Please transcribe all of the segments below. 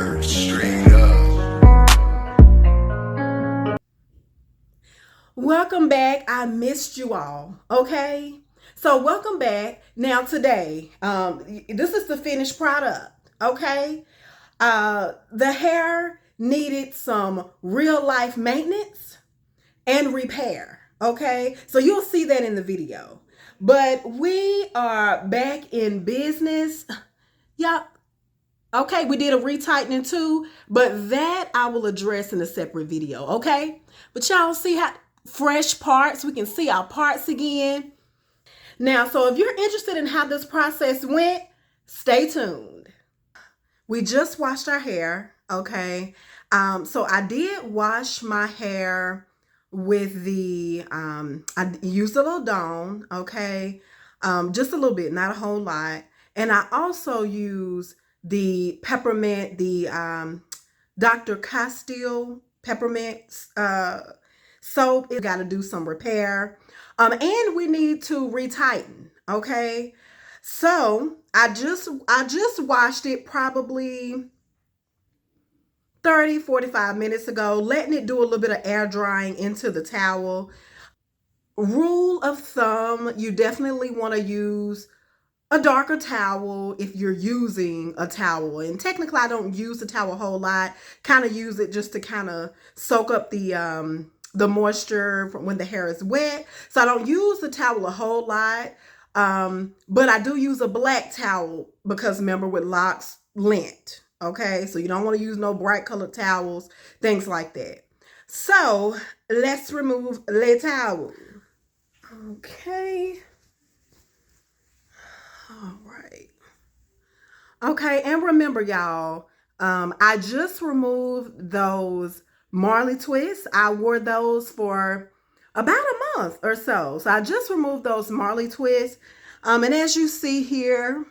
word straight up. Welcome back. I missed you all. Okay, so welcome back. Now today, this is the finished product. Okay, the hair needed some real life maintenance and repair. Okay, so you'll see that in the video. But we are back in business. Yep. Okay, we did a retightening too, but that I will address in a separate video. Okay, but y'all see how fresh parts, we can see our parts again. Now, so if you're interested in how this process went, stay tuned. We just washed our hair. Okay, so I did wash my hair with the I used a little Dawn. Okay, just a little bit, not a whole lot. And I also use the peppermint, the Dr. Castile peppermint soap. It got to do some repair, and we need to retighten. Okay, so I just washed it probably 30-45 minutes ago, letting it do a little bit of air drying into the towel. Rule of thumb, you definitely want to use a darker towel if you're using a towel. And technically I don't use the towel a whole lot, kind of use it just to kind of soak up the moisture from when the hair is wet. So I don't use the towel a whole lot, but I do use a black towel because remember with locks lint. Okay, so you don't want to use no bright colored towels, things like that. So let's remove the towel. Okay. All right. Okay, and remember y'all, I just removed those Marley twists. I wore those for about a month or so. So I just removed those Marley twists. And as you see here,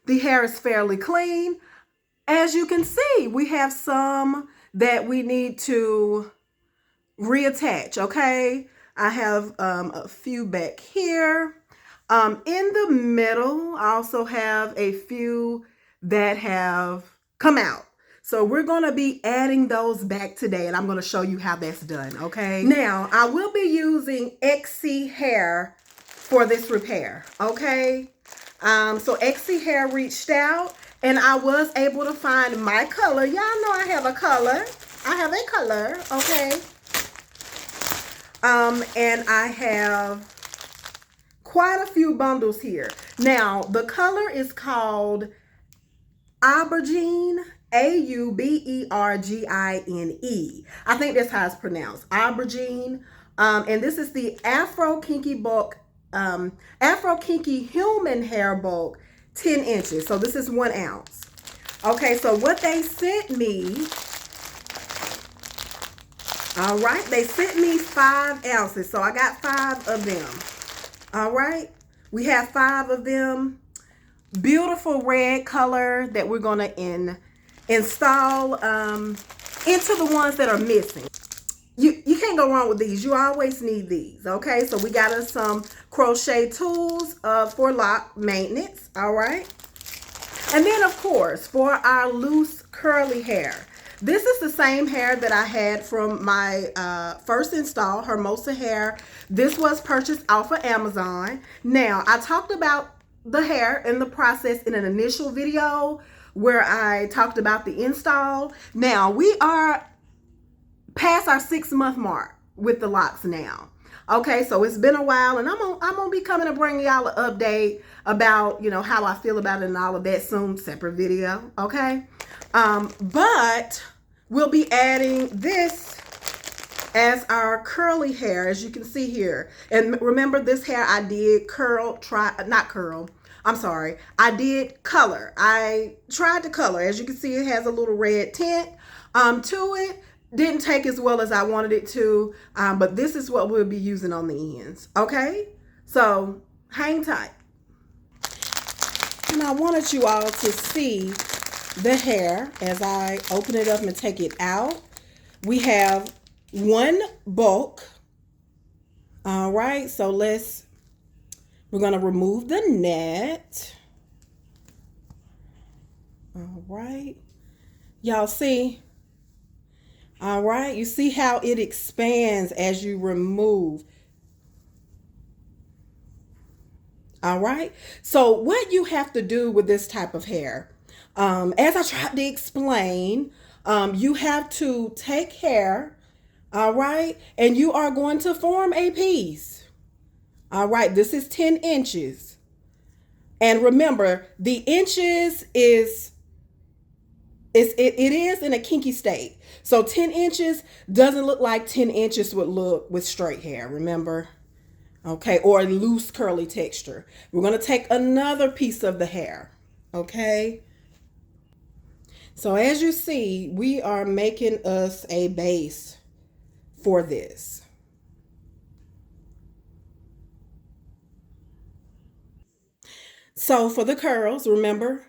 the hair is fairly clean. As you can see, we have some that we need to reattach. Okay, I have a few back here. In the middle, I also have a few that have come out. So we're going to be adding those back today, and I'm going to show you how that's done, okay? Now, I will be using Exyhair for this repair, okay? So Exyhair reached out, and I was able to find my color. Y'all know I have a color. I have a color, okay? And I have quite a few bundles here. Now, the color is called Aubergine, Aubergine. I think that's how it's pronounced, Aubergine. And this is the Afro Kinky bulk, Afro Kinky human hair bulk, 10 inches. So this is 1 ounce. Okay, so what they sent me, all right, they sent me 5 ounces. So I got 5 of them. All right, we have 5 of them. Beautiful red color that we're going to install into the ones that are missing. You can't go wrong with these. You always need these. Okay, so we got us some crochet tools for lock maintenance. All right, and then of course for our loose curly hair. This is the same hair that I had from my first install, Hermosa hair. This was purchased off of Amazon. Now, I talked about the hair and the process in an initial video where I talked about the install. Now, we are past our 6-month mark with the locks now. Okay, so it's been a while, and I'm gonna be coming to bring y'all an update about, you know, how I feel about it and all of that soon, separate video. Okay, but we'll be adding this as our curly hair, as you can see here. And remember, this hair I did I did color. I tried to color. As you can see, it has a little red tint to it. Didn't take as well as I wanted it to, but this is what we'll be using on the ends. Okay, so hang tight. And I wanted you all to see the hair as I open it up and take it out. We have 1 bulk. All right, so we're going to remove the net. All right. Y'all see? All right, you see how it expands as you remove. All right, so what you have to do with this type of hair, as I tried to explain, you have to take hair, all right, and you are going to form a piece. All right, this is 10 inches. And remember, the inches it is in a kinky state. So 10 inches doesn't look like 10 inches would look with straight hair, remember? Okay, or loose curly texture. We're going to take another piece of the hair. Okay? So as you see, we are making us a base for this. So for the curls, remember,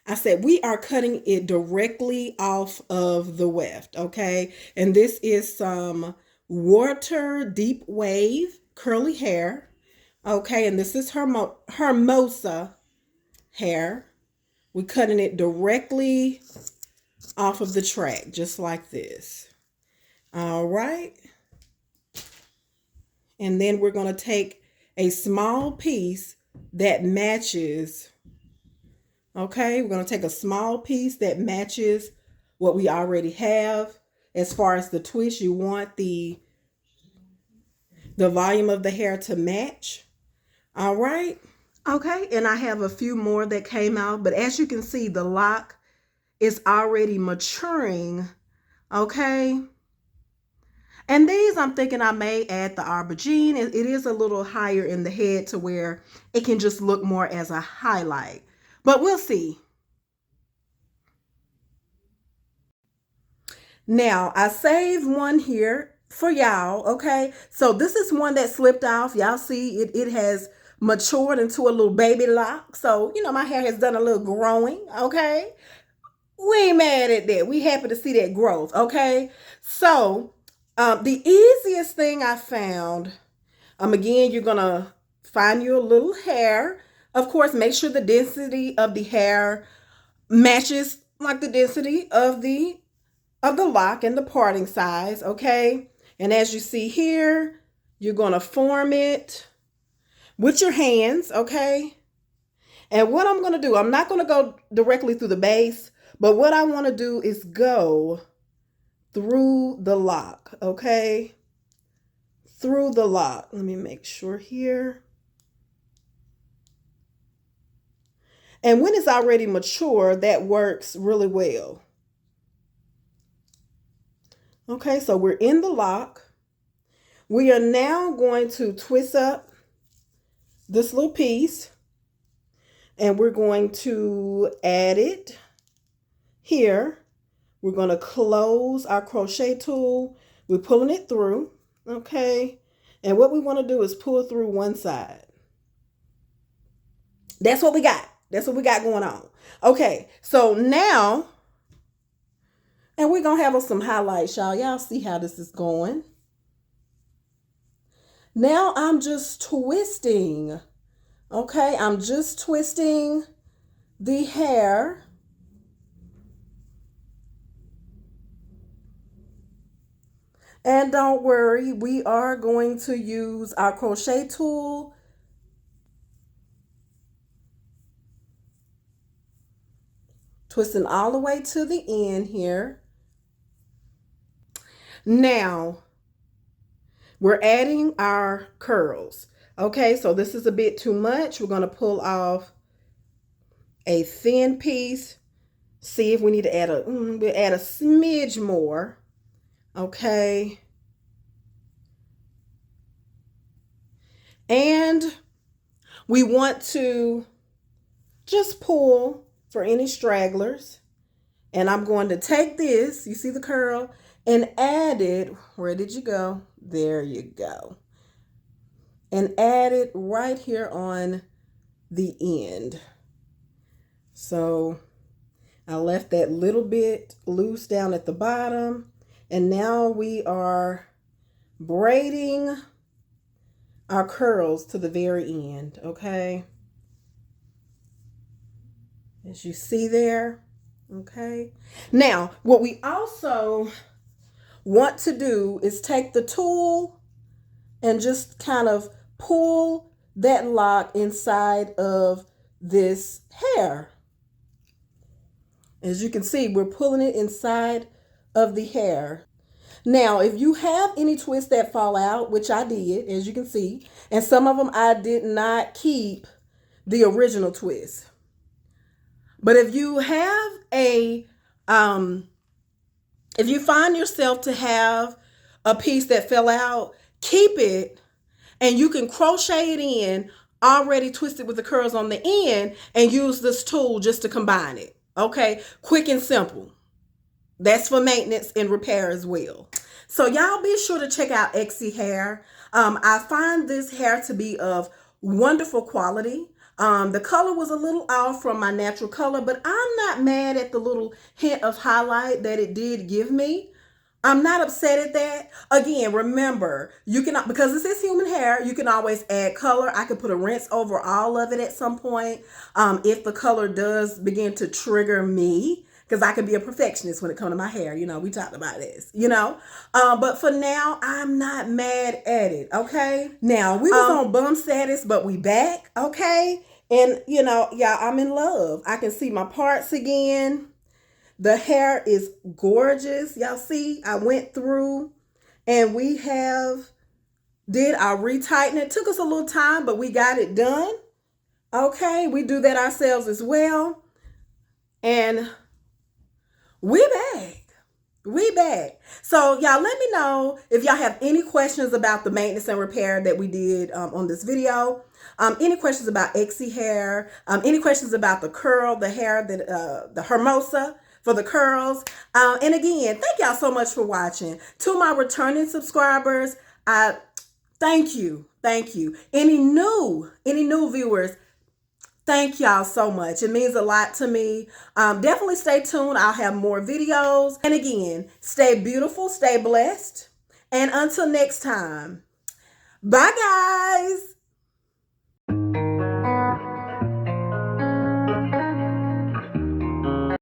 I said we are cutting it directly off of the weft, okay? And this is some water deep wave curly hair, okay? And this is Hermosa hair. We're cutting it directly off of the track, just like this. All right. And then we're going to take a small piece that matches. Okay, we're going to take a small piece that matches what we already have. As far as the twist, you want the volume of the hair to match. All right. Okay, and I have a few more that came out, but as you can see, the lock is already maturing. Okay. And these, I'm thinking I may add the aubergine. It is a little higher in the head to where it can just look more as a highlight. But we'll see. Now, I saved one here for y'all, okay? So this is one that slipped off. Y'all see it has matured into a little baby lock. So, you know, my hair has done a little growing, okay? We ain't mad at that. We happy to see that growth, okay? So, the easiest thing I found, again, you're going to find you a little hair. Of course, make sure the density of the hair matches like the density of the lock and the parting size, okay? And as you see here, you're going to form it with your hands, okay? And what I'm going to do, I'm not going to go directly through the base, but what I want to do is go through the lock, okay? Through the lock. Let me make sure here. And when it's already mature, that works really well. Okay, so we're in the lock. We are now going to twist up this little piece and we're going to add it here. We're going to close our crochet tool. We're pulling it through, okay? And what we want to do is pull through one side. That's what we got. That's what we got going on. Okay, so now, and we're going to have some highlights, y'all. Y'all see how this is going. Now I'm just twisting. Okay, I'm just twisting the hair. And don't worry, we are going to use our crochet tool. Twisting all the way to the end here. Now, we're adding our curls. Okay, so this is a bit too much. We're going to pull off a thin piece. See if we need to add we'll add a smidge more. Okay. And we want to just pull for any stragglers. And I'm going to take this, you see the curl, and add it. Where did you go? There you go. And add it right here on the end. So I left that little bit loose down at the bottom. And now we are braiding our curls to the very end, okay? As you see there. Okay. Now, what we also want to do is take the tool and just kind of pull that lock inside of this hair. As you can see, we're pulling it inside of the hair. Now, if you have any twists that fall out, which I did, as you can see, and some of them I did not keep the original twist. But if you have if you find yourself to have a piece that fell out, keep it, and you can crochet it in already twisted with the curls on the end and use this tool just to combine it. Okay, quick and simple. That's for maintenance and repair as well. So y'all be sure to check out Exyhair. I find this hair to be of wonderful quality. The color was a little off from my natural color, but I'm not mad at the little hint of highlight that it did give me. I'm not upset at that. Again, remember, you can, because this is human hair, you can always add color. I could put a rinse over all of it at some point if the color does begin to trigger me. Because I can be a perfectionist when it comes to my hair. You know, we talked about this, you know. But for now, I'm not mad at it, okay? Now, we was on bum status, but we back, okay? And, you know, y'all, I'm in love. I can see my parts again. The hair is gorgeous. Y'all see, I went through and we did our retighten. It took us a little time, but we got it done. Okay, we do that ourselves as well. And we back. So y'all let me know if y'all have any questions about the maintenance and repair that we did on this video. Any questions about Exyhair, any questions about the curl, the hair, the Hermosa for the curls. And again, thank y'all so much for watching. To my returning subscribers, thank you. Any new viewers, thank y'all so much. It means a lot to me. Definitely stay tuned. I'll have more videos. And again, stay beautiful, stay blessed. And until next time, bye guys.